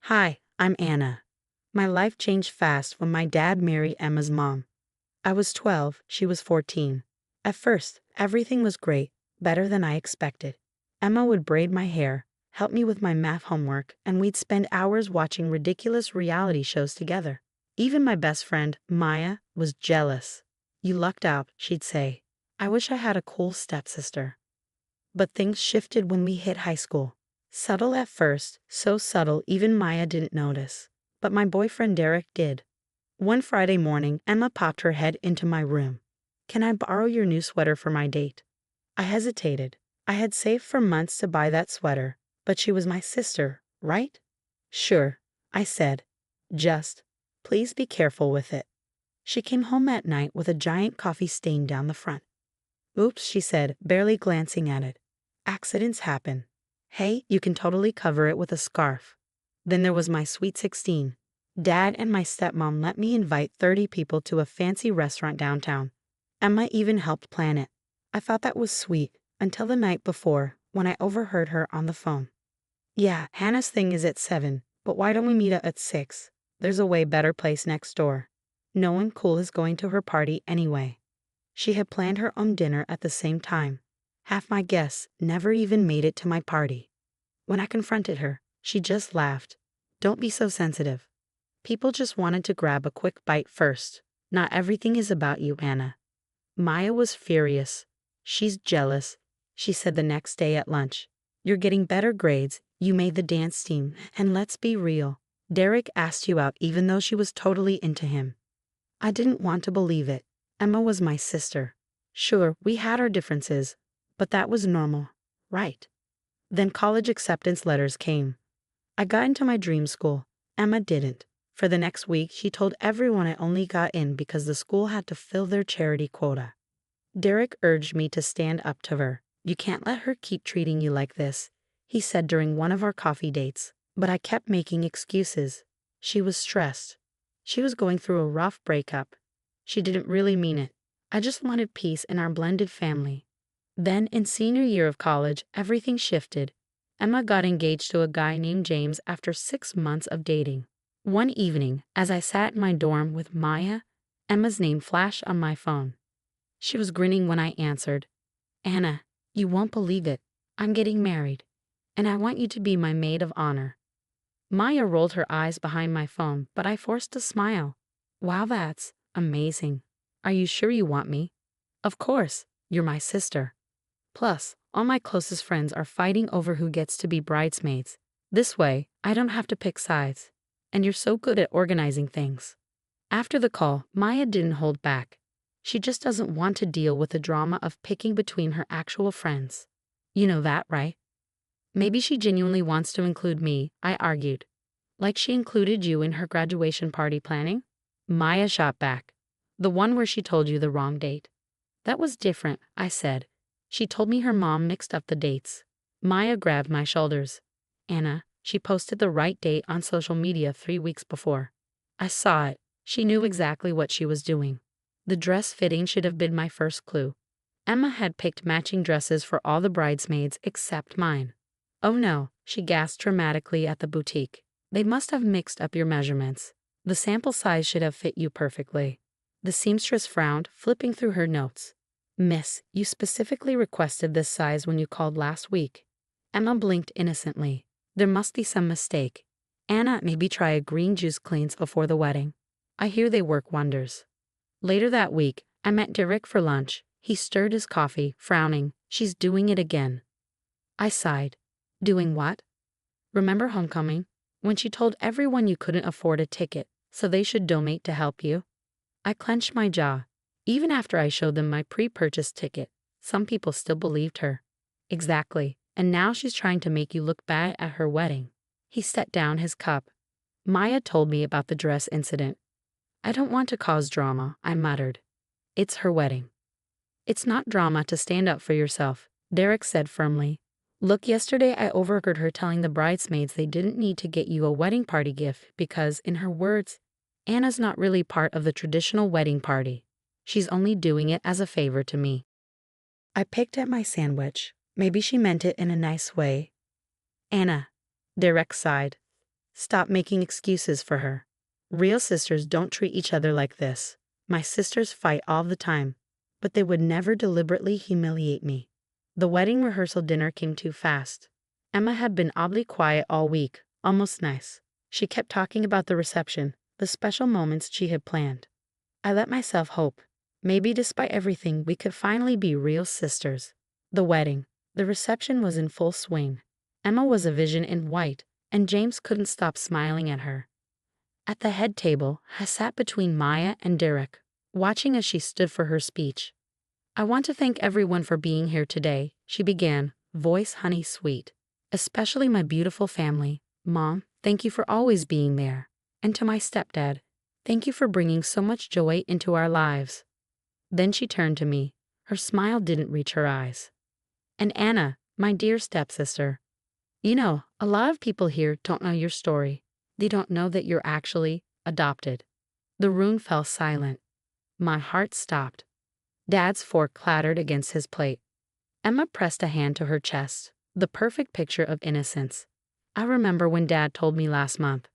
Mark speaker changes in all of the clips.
Speaker 1: Hi, I'm Anna. My life changed fast when my dad married Emma's mom. I was 12, she was 14. At first, everything was great, better than I expected. Emma would braid my hair, help me with my math homework, and we'd spend hours watching ridiculous reality shows together. Even my best friend, Maya, was jealous. "You lucked out," she'd say. "I wish I had a cool stepsister." But things shifted when we hit high school. Subtle at first, so subtle even Maya didn't notice. But my boyfriend Derek did. One Friday morning, Emma popped her head into my room. "Can I borrow your new sweater for my date?" I hesitated. I had saved for months to buy that sweater, but she was my sister, right? "Sure," I said. "Just, please be careful with it." She came home at night with a giant coffee stain down the front. "Oops," she said, barely glancing at it. "Accidents happen. Hey, you can totally cover it with a scarf." Then there was my sweet 16. Dad and my stepmom let me invite 30 people to a fancy restaurant downtown. Emma even helped plan it. I thought that was sweet, until the night before, when I overheard her on the phone. "Yeah, Hannah's thing is at 7, but why don't we meet at 6? There's a way better place next door. No one cool is going to her party anyway." She had planned her own dinner at the same time. Half my guests never even made it to my party. When I confronted her, she just laughed. "Don't be so sensitive. People just wanted to grab a quick bite first. Not everything is about you, Anna." Maya was furious. "She's jealous," she said the next day at lunch. "You're getting better grades, you made the dance team, and let's be real. Derek asked you out even though she was totally into him." I didn't want to believe it. Emma was my sister. Sure, we had our differences, but that was normal, right? Then college acceptance letters came. I got into my dream school. Emma didn't. For the next week, she told everyone I only got in because the school had to fill their charity quota. Derek urged me to stand up to her. "You can't let her keep treating you like this," he said during one of our coffee dates. But I kept making excuses. She was stressed. She was going through a rough breakup. She didn't really mean it. I just wanted peace in our blended family. Then, in senior year of college, everything shifted. Emma got engaged to a guy named James after 6 months of dating. One evening, as I sat in my dorm with Maya, Emma's name flashed on my phone. She was grinning when I answered. "Anna, you won't believe it. I'm getting married. And I want you to be my maid of honor." Maya rolled her eyes behind my phone, but I forced a smile. "Wow, that's amazing. Are you sure you want me?" "Of course. You're my sister. Plus, all my closest friends are fighting over who gets to be bridesmaids. This way, I don't have to pick sides. And you're so good at organizing things." After the call, Maya didn't hold back. She just doesn't want to deal with the drama of picking between her actual friends. "You know that, right?" "Maybe she genuinely wants to include me," I argued. "Like she included you in her graduation party planning?" Maya shot back. "The one where she told you the wrong date." "That was different," I said. "She told me her mom mixed up the dates." Maya grabbed my shoulders. "Anna, she posted the right date on social media 3 weeks before. I saw it. She knew exactly what she was doing." The dress fitting should have been my first clue. Emma had picked matching dresses for all the bridesmaids except mine. "Oh no," she gasped dramatically at the boutique. "They must have mixed up your measurements. The sample size should have fit you perfectly." The seamstress frowned, flipping through her notes. "Miss, you specifically requested this size when you called last week." Emma blinked innocently. "There must be some mistake. Anna, maybe try a green juice cleanse before the wedding. I hear they work wonders." Later that week, I met Derek for lunch. He stirred his coffee, frowning. "She's doing it again." I sighed. "Doing what?" "Remember homecoming? When she told everyone you couldn't afford a ticket, so they should donate to help you?" I clenched my jaw. Even after I showed them my pre-purchased ticket, some people still believed her. "Exactly. And now she's trying to make you look bad at her wedding." He set down his cup. "Maya told me about the dress incident." "I don't want to cause drama," I muttered. "It's her wedding." "It's not drama to stand up for yourself," Derek said firmly. "Look, yesterday I overheard her telling the bridesmaids they didn't need to get you a wedding party gift because, in her words, Anna's not really part of the traditional wedding party. She's only doing it as a favor to me." I picked at my sandwich. Maybe she meant it in a nice way. "Anna," Derek sighed. Stop making excuses for her. Real sisters don't treat each other like this. My sisters fight all the time, but they would never deliberately humiliate me. The wedding rehearsal dinner came too fast. Emma had been oddly quiet all week, almost nice. She kept talking about the reception, the special moments she had planned. I let myself hope. Maybe despite everything, we could finally be real sisters. The wedding. The reception was in full swing. Emma was a vision in white, and James couldn't stop smiling at her. At the head table, I sat between Maya and Derek, watching as she stood for her speech. I want to thank everyone for being here today, she began, voice honey sweet. Especially my beautiful family. Mom, thank you for always being there. And to my stepdad, thank you for bringing so much joy into our lives. Then she turned to me. Her smile didn't reach her eyes. And Anna, my dear stepsister. You know, a lot of people here don't know your story. They don't know that you're actually adopted. The room fell silent. My heart stopped. Dad's fork clattered against his plate. Emma pressed a hand to her chest, the perfect picture of innocence. I remember when Dad told me last month.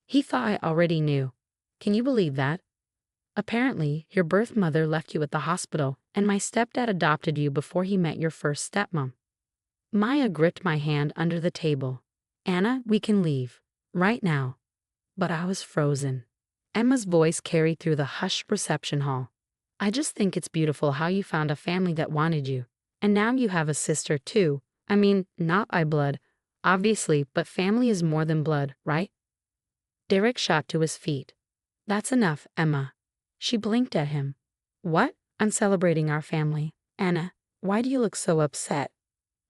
Speaker 1: He thought I already knew. Can you believe that? Apparently, your birth mother left you at the hospital, and my stepdad adopted you before he met your first stepmom. Maya gripped my hand under the table. Anna, we can leave. Right now. But I was frozen. Emma's voice carried through the hushed reception hall. I just think it's beautiful how you found a family that wanted you. And now you have a sister too. I mean, not by blood, obviously, but family is more than blood, right? Derek shot to his feet. That's enough, Emma. She blinked at him. What? I'm celebrating our family. Anna, why do you look so upset?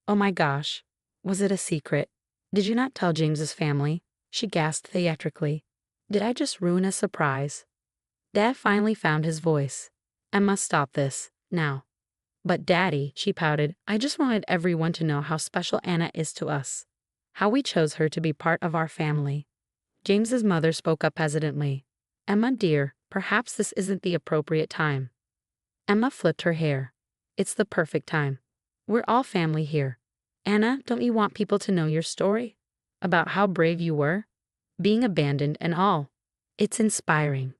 Speaker 1: Oh my gosh. Was it a secret? Did you not tell James's family? She gasped theatrically. Did I just ruin a surprise? Dad finally found his voice. I must stop this, now. But Daddy, she pouted, I just wanted everyone to know how special Anna is to us. How we chose her to be part of our family. James's mother spoke up hesitantly. Emma, dear, perhaps this isn't the appropriate time. Emma flipped her hair. It's the perfect time. We're all family here. Anna, don't you want people to know your story? About how brave you were? Being abandoned and all. It's inspiring.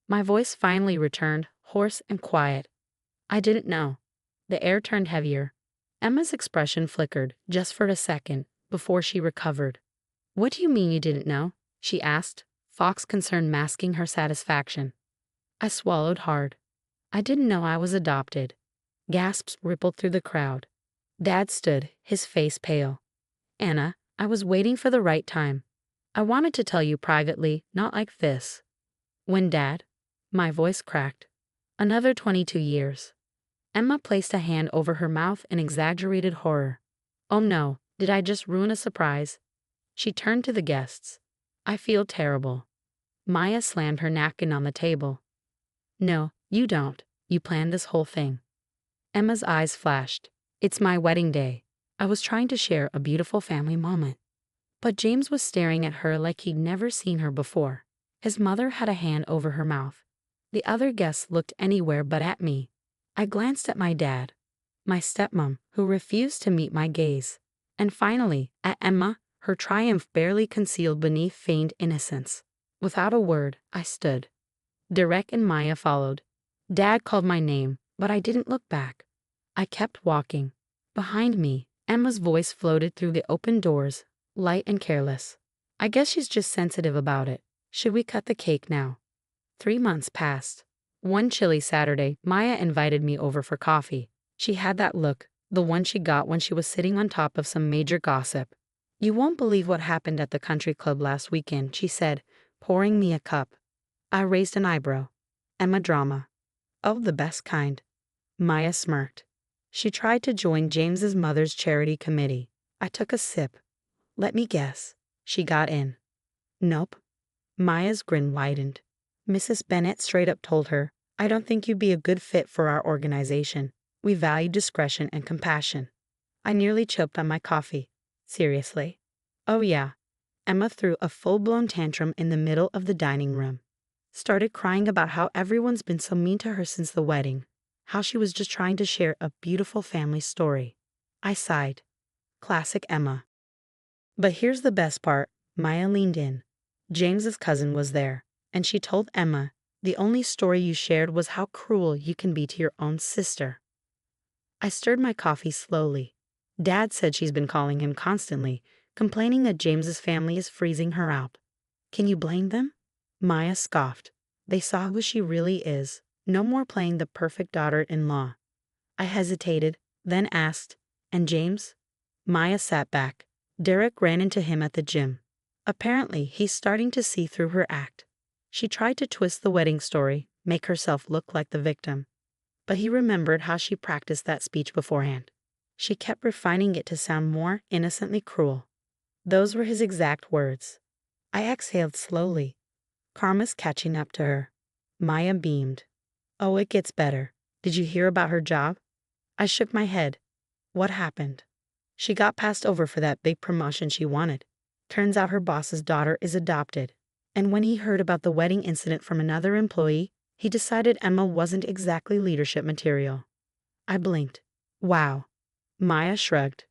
Speaker 1: My voice finally returned, hoarse and quiet. I didn't know. The air turned heavier. Emma's expression flickered, just for a second, before she recovered. What do you mean you didn't know? She asked, Fox concern masking her satisfaction. I swallowed hard. I didn't know I was adopted. Gasps rippled through the crowd. Dad stood, his face pale. Anna, I was waiting for the right time. I wanted to tell you privately, not like this. When Dad, my voice cracked. Another 22 years. Emma placed a hand over her mouth in exaggerated horror. Oh no, did I just ruin a surprise? She turned to the guests. I feel terrible. Maya slammed her napkin on the table. No, you don't. You planned this whole thing. Emma's eyes flashed. It's my wedding day. I was trying to share a beautiful family moment. But James was staring at her like he'd never seen her before. His mother had a hand over her mouth. The other guests looked anywhere but at me. I glanced at my dad, my stepmom, who refused to meet my gaze. And finally, at Emma, her triumph barely concealed beneath feigned innocence. Without a word, I stood. Derek and Maya followed. Dad called my name, but I didn't look back. I kept walking. Behind me, Emma's voice floated through the open doors, light and careless. I guess she's just sensitive about it. Should we cut the cake now? 3 months passed. One chilly Saturday, Maya invited me over for coffee. She had that look, the one she got when she was sitting on top of some major gossip. You won't believe what happened at the country club last weekend, she said, pouring me a cup. I raised an eyebrow. Emma drama. Oh, the best kind. Maya smirked. She tried to join James's mother's charity committee. I took a sip. Let me guess. She got in. Nope. Maya's grin widened. Mrs. Bennett straight up told her, I don't think you'd be a good fit for our organization. We value discretion and compassion. I nearly choked on my coffee. Seriously. Oh yeah. Emma threw a full-blown tantrum in the middle of the dining room. Started crying about how everyone's been so mean to her since the wedding. How she was just trying to share a beautiful family story. I sighed. Classic Emma. But here's the best part. Maya leaned in. James's cousin was there, and she told Emma, "The only story you shared was how cruel you can be to your own sister." I stirred my coffee slowly. Dad said she's been calling him constantly, complaining that James's family is freezing her out. Can you blame them? Maya scoffed. They saw who she really is. No more playing the perfect daughter-in-law. I hesitated, then asked, "And James?" Maya sat back. Derek ran into him at the gym. Apparently, he's starting to see through her act. She tried to twist the wedding story, make herself look like the victim. But he remembered how she practiced that speech beforehand. She kept refining it to sound more innocently cruel. Those were his exact words. I exhaled slowly. Karma's catching up to her. Maya beamed. "Oh, it gets better. Did you hear about her job?" I shook my head. "What happened?" "She got passed over for that big promotion she wanted. Turns out her boss's daughter is adopted. And when he heard about the wedding incident from another employee, he decided Emma wasn't exactly leadership material." I blinked. "Wow." Maya shrugged.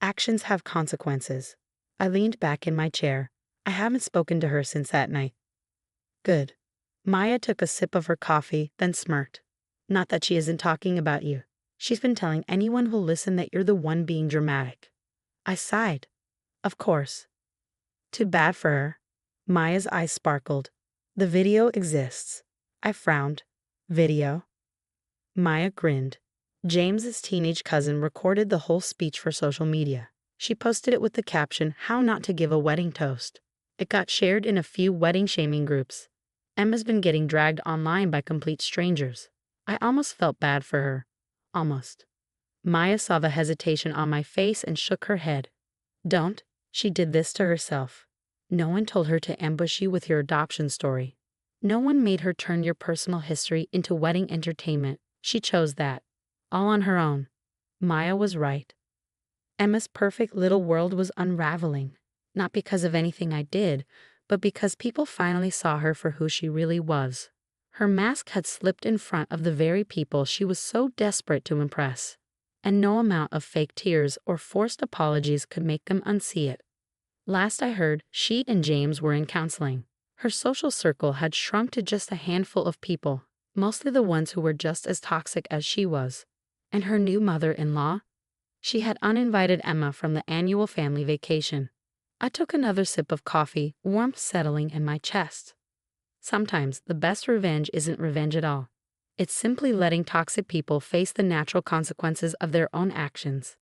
Speaker 1: "Actions have consequences." I leaned back in my chair. I haven't spoken to her since that night. "Good." Maya took a sip of her coffee, then smirked. "Not that she isn't talking about you. She's been telling anyone who'll listen that you're the one being dramatic." I sighed. "Of course. Too bad for her." Maya's eyes sparkled. "The video exists." I frowned. "Video?" Maya grinned. James's teenage cousin recorded the whole speech for social media. She posted it with the caption, "How not to give a wedding toast." It got shared in a few wedding shaming groups. Emma's been getting dragged online by complete strangers. I almost felt bad for her. Almost. Maya saw the hesitation on my face and shook her head. "Don't. She did this to herself. No one told her to ambush you with your adoption story. No one made her turn your personal history into wedding entertainment. She chose that. All on her own." Maya was right. Emma's perfect little world was unraveling. Not because of anything I did, but because people finally saw her for who she really was. Her mask had slipped in front of the very people she was so desperate to impress. And no amount of fake tears or forced apologies could make them unsee it. Last I heard, she and James were in counseling. Her social circle had shrunk to just a handful of people, mostly the ones who were just as toxic as she was. And her new mother-in-law? She had uninvited Emma from the annual family vacation. I took another sip of coffee, warmth settling in my chest. Sometimes the best revenge isn't revenge at all. It's simply letting toxic people face the natural consequences of their own actions.